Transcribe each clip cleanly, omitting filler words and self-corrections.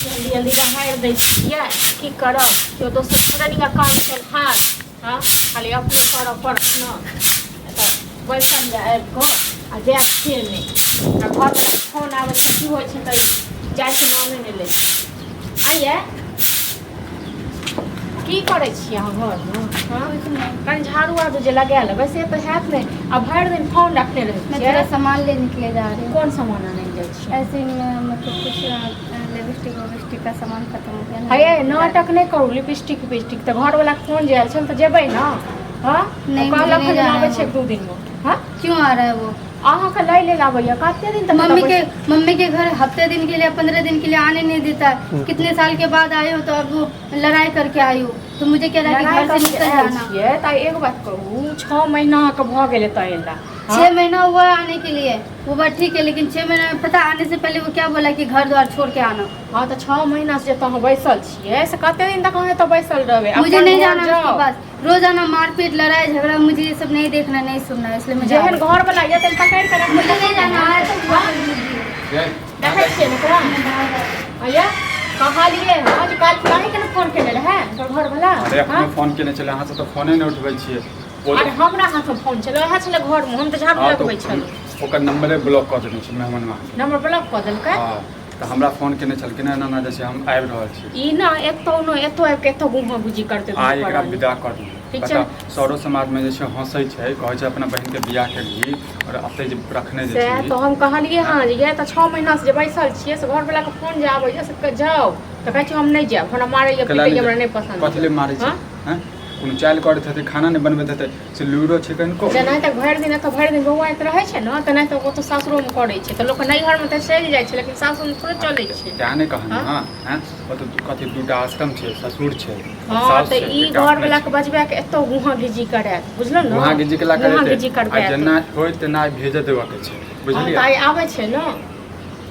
जल्दी जल्दी बहार दै छियै की करब केओ दोसर थोड़े निका काम चल हाथ हाँ खाली अपने करऽ पड़त ने तऽ बैसल जाए आबि कऽ आ जाए छियै नहि आ घरवला फोन आबै छै की होइ छै तऽ जाइके नामे नहि लै छै आइए की करै छियै अहाँ घरमे हाँ कनि झाड़ू वाड़ू जे लगा लेबै से तऽ हैत नहि आ भरि दिन फोन रखने रहै मैं छियै तेरा सामान लेने के लिए जा रही हूँ। कोन सामान आनै जाइ छियै ऐसे ही मतलब कुछ लिपस्टिक का सामान खत्म हो गया ना। हे नाटक नहीं करू लिपस्टिक विपस्टिक तो घर वाला फोन जे आयल छल तो जेबै ना हाँ नहीं, कहलक मुझे नहीं हन जाना आबै है छै वो। 2 दिन में हाँ क्यों आ रहा है वो? अहाँके लै लेल आबैया कते दिन तक मम्मी के घर हफ्ते दिन के लिए 15 दिन के लिए आने नहीं देता है। कितने साल के बाद आए हो तो अब वो लड़ाई करके आई हो तो मुझे कह रहा है कि घर से निकल जाना। छियै तऽ एक बात कहू 6 महीना के भऽ गेलै तऽ एला 6 महीना हुआ आने के लिए वो बात ठीक है लेकिन 6 महीना में पता आने से पहले वो क्या बोला कि घर द्वार छोड़ के आना। हाँ तो 6 महीना से तो हम बैसल छियै से कते दिन तक अहाँ तो बैसल रहबै मुझे नहीं जाना उसके पास। रोजाना मारपीट लड़ाई झगड़ा मुझे ये सब नहीं देखना नहीं सुनना है इसलिए मुझे जेहन घर वाला ये तो पकड़ कर रख मुझे नहीं जाना है तो देखै छियै ने ओकरा आया कहलिए आज काल काहे के फोन केले रहे घर वाला अरे अपने फोन केने चले अहाँ से तो फोने नहीं उठबै छियै अरे हमरा हाथ में फोन चलो वएह छले घर में हम तो झाड़ू लगबै छलौ ओकर नंबरे ब्लॉक कर देने छै मेहमानवा नंबर ब्लॉक कर देलकै हां तो हमरा फोन केने छलखिन ना ना जैसे हम आबि रहल छी ई ना एतो आबि के एतो गुहा गुजी करते आ एकरा विदा कर दी ठीक बता सौरो समाज में जे छै हंसै छै कहै छै अपना बहन के बियाह केलिए और अपने जे रखने जे से छै तो हम कहलिए हां ये तो 6 महीना से जे बैसल छियै से घर वाला के फोन जे आबै छै से जाओ तो कहै छै हम नहीं जाब हमरा मारै या पीटे हमरा नहीं पसंद कथि ले मारै छै हैं कोनो चाल करैत हेतै खाना नहीं बनबैत हेतै से लूरो छै कनको जेना तक भरि दिन तो भरि दिन बौआइत रहै छै न त नहीं तो वो तो सासुरो में करै छै तो लोग नैहर में तो चलि जाइ छै लेकिन सासुर में थोड़े चलै छै क्या नहीं कहन हां हैं ओ तो कथि दूटा आश्रम छै ससुर छै हाँ तो ई घर वाला के बजबा के एतो गुहा गिजी करे बुझलो न गुहा गिजी के ला गुहा करे गिजी करबे आ जेना होय तेना भेज देबा के छै बुझलियै ताई आबै छै न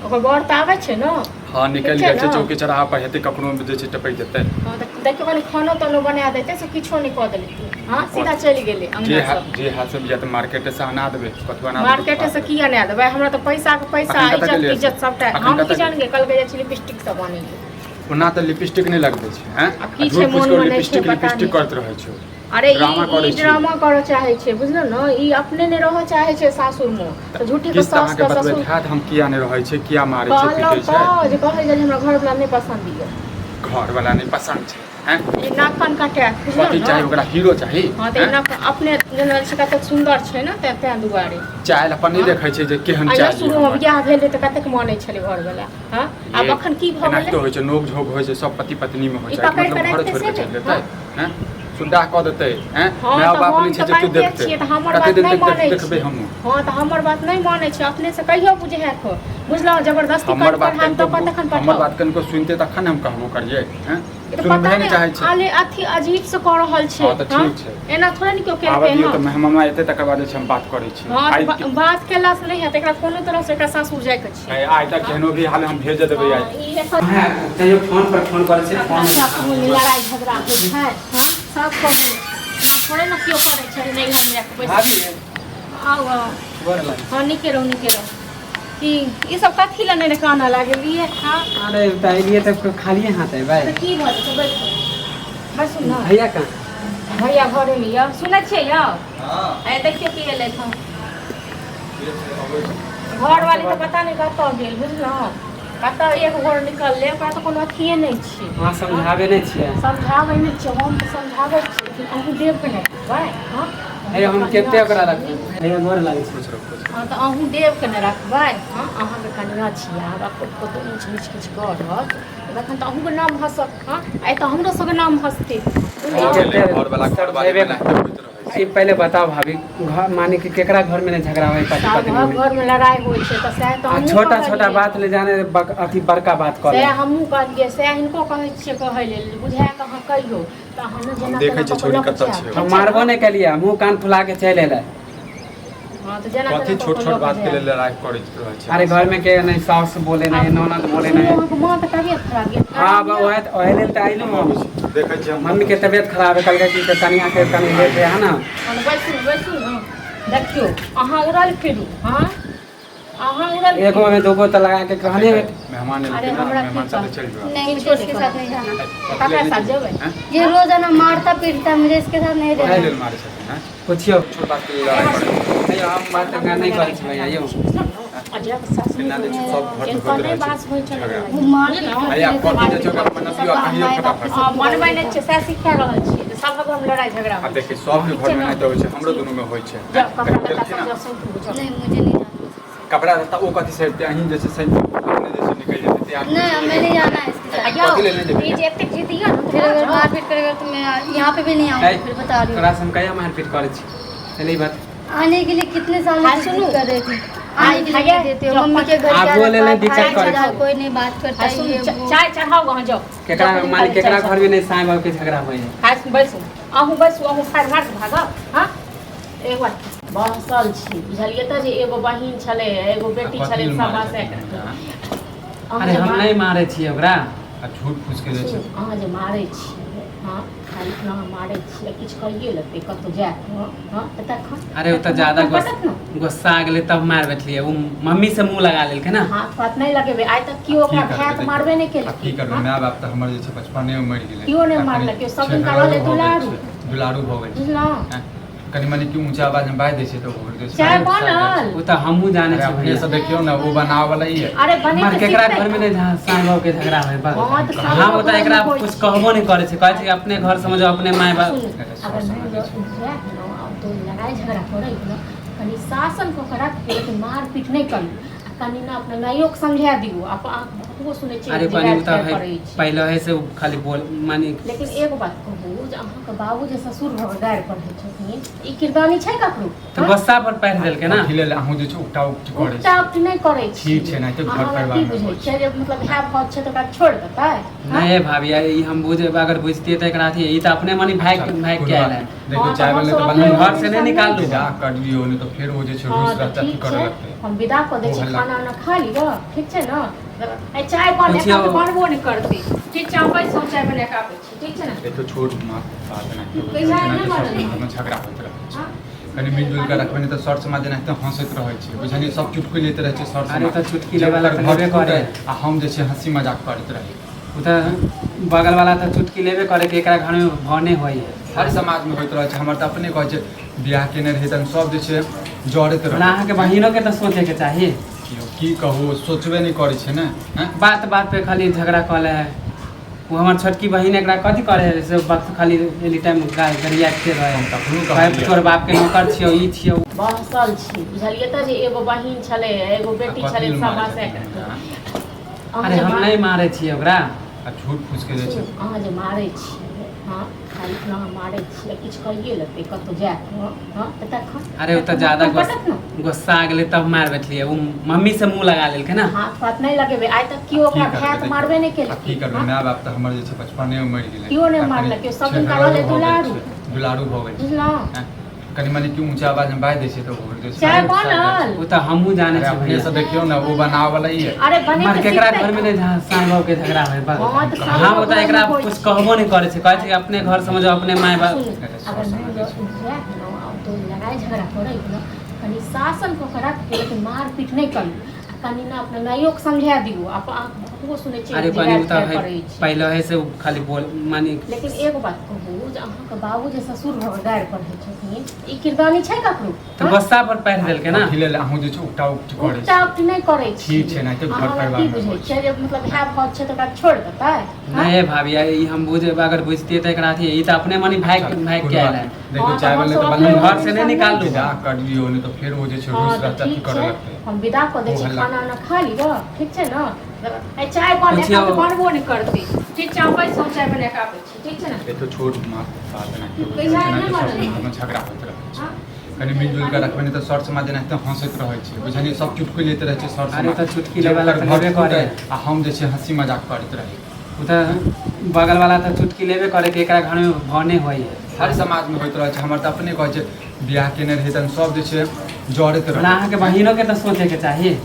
ओकर बर त आबै छै न हाँ निकल जाइ छै चौकी चढ़ा पर हेतै कखनो जे छै टपै जेतै हाँ तो देखियो कनी खाना तानो बना देते से किछो नहीं क देलकै हाँ सीधा चली गेलै अंगना से जे हाथ से या तो मार्केट से अना देबै कतवा अना मार्केट से की आने देबै हमरा तो पैसा के पैसा इज्जत सबटा हम की जान गे कल गए छै लिपस्टिक सब आने ओना तो लिपस्टिक नहीं लगबै छै हैं की छै मोन में नहीं छै लिपस्टिक करत रहै छै अरे ई ड्रामा करऽ चाहे छै बुझलो न ई अपने ने रहऽ चाहे छै सासुर में तो झूठी के सास के ससुर हम किया नहीं रहै छै किया मारै छै पीटै छै जे कहै जे हमरा घर वाला नहीं पसंद ये घर वाला नहीं पसंद छै हैं ई नाखन काटे बुझलो कथि न चाही ओकरा हीरो चाही हां त ई अपने जनरल से कते सुंदर छै न ते दुआरे चाल अपन नहीं देखै छै जे केहन आया चाही शुरू में बियाह भेल त कतेक मानै छले घर वाला हां आब अखन की भ गेलै तो होइ छै नोक झोक होइ छै सब पति पत्नी में होइ ई छै पकड़ मतलब के घर रखते छोड़ के से चल जेतै हैं सुद्धा क देतै हैं हाँ, माय तो बाप हम नहीं छै तो जे तू बात देखतै छियै तऽ हमर कते बात दिन नहीं तक मानै देखबै छी। हम हाँ तो हमर बात नहीं मानै छै अपने से कहियो बुझे है को बुझलो जबरदस्ती हमर कर बात हम तो कतखन हमर पठाओ बात कनको सुनते तखन हम कहबो करियै हैं तो सुनबे पता नहीं चाहे नहीं छै आले अथी अजीब से कर रहल छै हाँ, तो ठीक छै। एना थोड़े नहीं क्यों आब कहते दियौ हैं तऽ मेहमानवा एतै तकर बाद हम बात करै छी हाँ आइ तो बात केला से नहीं है एकरा कोनो तरह से एकरा सासुर जाय के छै आइ तक केहनो भी हाल हम भेज देबै आइ ई एकर कहियो फोन पर फोन करे छै फोन लड़ाई झगड़ा होइ छै हाँ सब कहू ना थोड़े ना क्यों करे छै नहीं हम जाके भाभी पैसा आओ गोर लागे हाँ निके रहो कि ई सब कथी ला नहीं काना लागलिए हाँ अरे ताइलिए तो खाली हाथ है भाई तो की भल छै बस सुन ना भैया कहाँ भैया घरे में या सुनै छियै या हां ए देखियो की एलै था घर वाली तो पता नहीं कतऽ गेल बुझलौ कतऽ एक घोर निकलले ओकरा तो कोनो अथिए नहीं छै वहाँ समझावे नहीं छियै समझाबै नहीं छियै हम तो समझाबै छियै लेकिन अहूँ देव के नहीं रखबै हाँ अरे हम केते ओकरा रखबै भैया गोर लागे छै हाँ तो अहूँ देव के नहीं रखबै हाँ अहाँके कनिया छियै हमरा कतौ ऊँच नीच किछु करत तखन तऽ अहूँके नाम हँसत हाँ आइ तऽ हमरो सबके नाम हँसतै घर वाला घर वाले ई पहले बताओ भाभी घर माने कि केकरा घर में नहीं झगड़ा होई पति पत्नी में घर में लड़ाई होइ छै तऽ सएह तऽ हमहूँ छोटा छोटा कहलियै। बात ले जाने अथी बड़का बात कर सएह हमहूँ कहलियै सएह हिनको कहै छियै कहै लेल बुझा कऽ अहाँ कहियौ तऽ अहाँ जेना देखै छियै छोरी कतऽ छै। हम मारबो नहीं केलिए मुंह कान फुला के चल एलै हाँ तो जेना कथि छोट छोट बात के लिए लड़ाई करैत रहै छै अरे घर में के नहीं सास बोले नहीं ननद बोले नहीं माँ तऽ तबियत खराब गेल हाँ ओहे लेल तऽ आइलू हम देखै छियै हम मम्मी के तबियत खराब है कल की कनिया के कनी ले के है ना बैसू बैसू देखियौ अहाँ उड़ल फिरू हाँ अहाँ एगो में दो बोतल लगा के कहने मेहमान ने अरे लेकिन हमरा मेहमान ठीक साथ बा। चल जाओ। नहीं, मुझे इसके साथ नहीं जाना। काका साथ जेबै हैं? ये रोजाना मारता पीटता, मुझे इसके साथ नहीं काहे रहना। लेल मारे छथिन हैं? पूछियो छोट बात के लिए लड़ाई करे। नहीं हम बात का नहीं करै छी भैया यो अजब सास बिना दे छै, सब घर जिन में होइत कने रहै बात होइ छै छै झगड़ा। वो मार भैया कथी जे छै ओकरा मनबियो कहियो फटाफट। मनबै नहि छै सएह सिखा रहल छियै जे सब घर में लड़ाई झगड़ा अब होइ देखिए सबके घर में नहीं तो होइ छै, हमरो दुनू में होइ छै। जब कपड़ा कहीं लत्ता गेलखिन सब ना, जब सैंत बुझल नहीं, मुझे नहीं जाना। कपड़ा लत्ता ओ कथी से अहीं जैसे सही अपने जैसे निकल जाते थे आप। नहीं, हमें नहीं जाना है इसके साथ। कथी लेने जेबै? ई जे एतेक जिद्दी है ना फिर अगर मारपीट करेगा तो मैं यहाँ पे भी नहीं आऊँगी, फिर बता रही हूँ। तोरा से हम कहिया मारपीट करै छी चली बात आने के लिए कितने साल हाँ, से सुनो। जिद कर रही थी, आने के लिए भैया, नहीं देते हो। जब मम्मी के घर आप क्या बोले रखा नहीं, है, दिक्कत भाई करे। चाचा कोई नहीं बात करता है, ये वो। चाय चढ़ाओ वहाँ जाओ केकरा मालिक केकरा घर में नहीं साईं बाबू के झगड़ा होई है। खास बैसू अहूँ बैसू अहूँ फाड़ मार के भागब हाँ एक बार बहसल छी बुझलियै तऽ जे एगो बहिन छलै एगो बेटी छलै सब बासे अरे हम नहीं मारे छी ओकरा। झूठ फूस के जे छै अहाँ जे मारै छियै हाँ खाली अहाँ मारै छियै किछु कहिए लेतै कतहु जाए हाँ तखन अरे वो तो ज्यादा गुस्सा आ गेलै तब मार बैठलिए वो मम्मी से मुंह लगा लेलकै ना। हाथ पात नहीं लगेबै आइ तक केओ ओकरा भात मारबे नहीं की करबै केलकै माय बाप तऽ हमर जे छै बचपने में मरि गेलै। केओ नहि मारलकै, सब दिन कहलकै दुलारू। दुलारू भऽ गेल छै। बुझलहुँ हैं? कनी मनी क्यों ऊंचा आवाज में बाजि दै छै तऽ भोर दै छै। चाय बनल वो तो हमहू जाने अरे छी अपने भैया। से देखियो ना वो बनावे वाला ही है। अरे बने मार तऽ केकरा सीखतै। घर में नहीं जहाँ साईं बाबू के झगड़ा होई बा। हाँ, तो साईं हाँ बाबू बता घर एकरा में होइ कुछ छै। कहबो नहीं करे छै, कहै छै कि अपने घर समझो अपने माय बाप। अगर नहीं जाए ना तो लड़ाई झगड़ा करे ना कनी शासन को करा के लेकिन मार पीट नहीं करी कनी ना अपने नाइयो के समझा दियो आप बहुतो सुनै छियै अरे जे बनी गारि उता गारि है करै छै। पहले है से खाली बोल मानी। लेकिन एगो बात कहू जे अहाँके बाबू जे ससुर घर गारि पढ़ै छथिन ई किरदानी छै ककरो तो गुस्सा पर पैर देलकै ना। अथी लेल अहूँ जे छै उकटा उकटी करै उल्टा छै। उल्टी नहीं करे छी ठीक छै, नहीं तो घर परिवार की में बुझै होइ छै। छै जे मतलब है भौज छै तऽ ओकरा छोड़ देतै नहीं भाभी ई हम बुझे अगर बुझतिए तो एकरा अथी ई तो अपने मनी भाग भाग के आयल है। देखो हाँ, चाय तो वाले हम तो सब बंद अपने घर से नहीं निकाल दो। विदा कर दियो नहीं तो फिर वो जे छै हाँ रूस तो रहता ठीक करे छै लगतै। हम विदा कऽ दै ओ छी हल्ला। खाना उना खा लिअ ठीक छै ने आई चाय बन पूछियो। एका तऽ बनबो नहि करतै ठीक छै हम बैसो चाय बना के आबै छी ठीक छै ने देखो छोट बात नहीं कैसा है ना बनल? सब में झगड़ा होइत रहै छै। हाँ? कनी मिलजुल के रखबै नहीं तो सर समाज एनाहिते हंसैत रहै छै बुझलियै सब चुटकुले लैत रहै छै सर अरे समाज। तो चुटकी वाला तो लेबे करे। आ हम जे छै हंसी मजाक करैत रही। उ तो बगल वाला तो चुटकी लेबे करे कि एकरा घर में भने होई है। हर समाज में होइत रहै छै। हमर तऽ अपने कहै छै बियाह केने रही तऽ सब जे छै जड़ैत हमरा रहै। अहाँ के बहिनों के तो सोचे के चाहिए। की कहू सोचबे नहीं करै छै ने हैं? बात बात पे खाली झगड़ा कले है। वो हमार छोटकी बहिन एकरा कथी करे है से वक्त खाली एनी टाइम गरिया के रहे हम तखनो है। कहलियै। तोर बाप के नौकर छियो ई छियो। बहसल छी बुझलियै तऽ जे एगो बहिन छलै एगो बेटी कथी छलै लेल सब मारै बासे छथिन? अरे हम नहीं मारे छी ओकरा। आ झूठ फूस के जे छै अहाँ जे मारै छियै हाँ खाली अहाँ मारै छियै किछु कहिए लेतै कतहु जाए हाँ तखन अरे वो तो ज्यादा पटक ने गुस्सा आ गेलै तब मार बैठलिए वो मम्मी से मुंह लगा लेलकै ना। हाथ पात नहीं लगेबै आइ तक केओ ओकरा की करबै भात देखियौ। मारबे नहीं आ की केलकै करबै हाँ? माय बाप तऽ हमर जे छै बचपने में मरि गेलै। केओ नहि मारलकै, सब दिन कहलकै दुलारू। दुलारू भऽ गेल छै। बुझलहुँ हैं? कनी मनी क्यों ऊंचा आवाज में बाजि दै छै तऽ भोर दै छै। चाय बनल वो तो हमहू जाने अरे छी अपने भैया। से देखियो ना वो बनावे वाला ही है। अरे बने मार तऽ केकरा सीखतै। घर में नहीं जहाँ साईं बाबू के झगड़ा होई बा। हाँ, तो साईं हाँ बाबू बता घर एकरा में होइ कुछ छै। कहबो नहीं करे छै, कहै छै कि अपने घर समझो अपने माय बाप। अगर नहीं जाए ना तो लड़ाई झगड़ा करे ना कनी शासन को करा के लेकिन मार पीट नहीं करी कनी ना अपने नाइयो के समझा दियो आप बहुतो सुनै छियै अरे जे बनी गारि उता गारि है करै छै। पहले है से खाली बोल मानी। लेकिन एगो बात कहू जे अहाँके बाबू जे ससुर घर गारि पढ़ै छथिन ई किरदानी छै ककरो तो गुस्सा पर पैर देलकै ना। अथी लेल अहूँ जे छै उकटा उकटी करै उल्टा छै। उल्टी नहीं करे छी ठीक छै, नहीं तो घर अहाँ परिवार की में बुझै होइ छियै जे मतलब है भौज छै तऽ ओकरा छोड़ देतै हाँ? नहीं भाभी ई हम बुझे अगर बुझतिए तो एकरा अथी ई तो अपने मनी भाग भाग के आयल है। देखो हाँ, चाय तो वाले हम तो सब बंद अपने घर से नहीं निकाल दो। विदा कर दियो नहीं तो फिर वो जे छै हाँ रूस तो रहता ठीक करे छै लगतै। हम विदा कऽ दै ओ छी हल्ला। खाना उना खा लिअ ठीक छै ने आई चाय बन पूछियो। एका तऽ बनबो नहीं करतै ठीक छै हम बैसो चाय बना के आबै छी ठीक छै ने देखो छोट बात नहीं कैसा है ना सब बनल? समाज में झगड़ा होइत रहै छै। हाँ? कनी मिलजुल के रखबै नहीं तो सर समाज एनाहिते हंसैत रहै छै बुझलियै सब चुटकुले लैत रहै छै सर अरे समाज। तो चुटकी वाला तो लेबे करे। आ हम जे छै हंसी मजाक करैत रही। उ तो बगल वाला तो चुटकी लेबे करे कि एकरा घर में भने होई है। हर समाज में होइत रहै छै। हमर तऽ अपने कहै छै बियाह केने रही तऽ सब जे छै जड़ैत हमरा रहै। अहाँ के बहिनों के तो सोचे के चाहिए।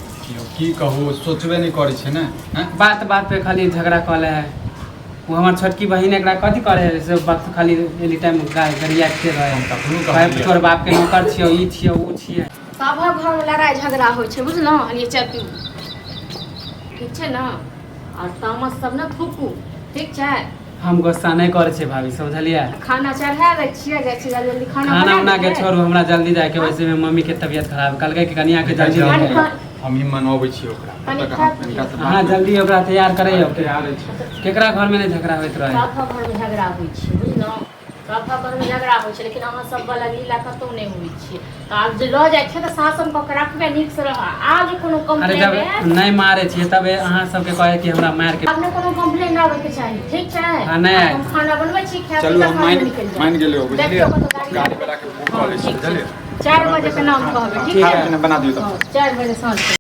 की कहू सोचबे नहीं करै छै ने हैं? बात बात पे खाली झगड़ा कले है। वो हमार छोटकी बहिन एकरा कथी करे है से वक्त खाली एनी टाइम गरिया के रहे हम है। तखनो कहै कहलियै। तोर बाप के नौकर छियो ई छियो ऊ छियो। सभ घर में लड़ाई झगड़ा होइ छै बुझलहुँ अलिए चतू ठीक छै ने और तामस सब न थूकू ठीक छै हम गुस्सा नहीं करे छे भाभी समझलिए खाना चढ़ा दै छियै जाइ छी जल्दी जल्दी खाना खाना बना उना के देबै। छोड़ू हमरा जल्दी जाए के वैसे में मम्मी के तबीयत खराब कल के कनिया के जल्दी कनि जाए हम ही मनबै छी ओकरा कनि तब तक खा हम हिनका से हाँ जल्दी ओकरा तैयार करे तैयार छै केकरा घर में नहीं झगड़ा होइत रहे सब घर में झगड़ा होइ छै बुझलहुँ सब घर में झगड़ा होइ छै लेकिन अहाँ सब वाला लीला कतौ नहीं होइ छै तऽ आब जे लऽ जाइ छै तऽ शासन कऽ के रखबे नीक से रह आज कोनो अरे जब कंप्लेन नहीं मारे छिए तब अहाँ सबके कहे कि हमरा मार के अपने कोनो कंप्लेन आबै के चाही ठीक छै हाँ, नहीं आएत। हम खाना बनबै छी खाय चलू हम निकल मान गेलियै हो बुझलियै देखियौ कतौ गाड़ी गाड़ी वाला के बुक कऽ लै छी बुझलियै 4 बजे के नाम कहबै ठीक खाना है पीना बना दियौ तऽ 4 बजे साँझ के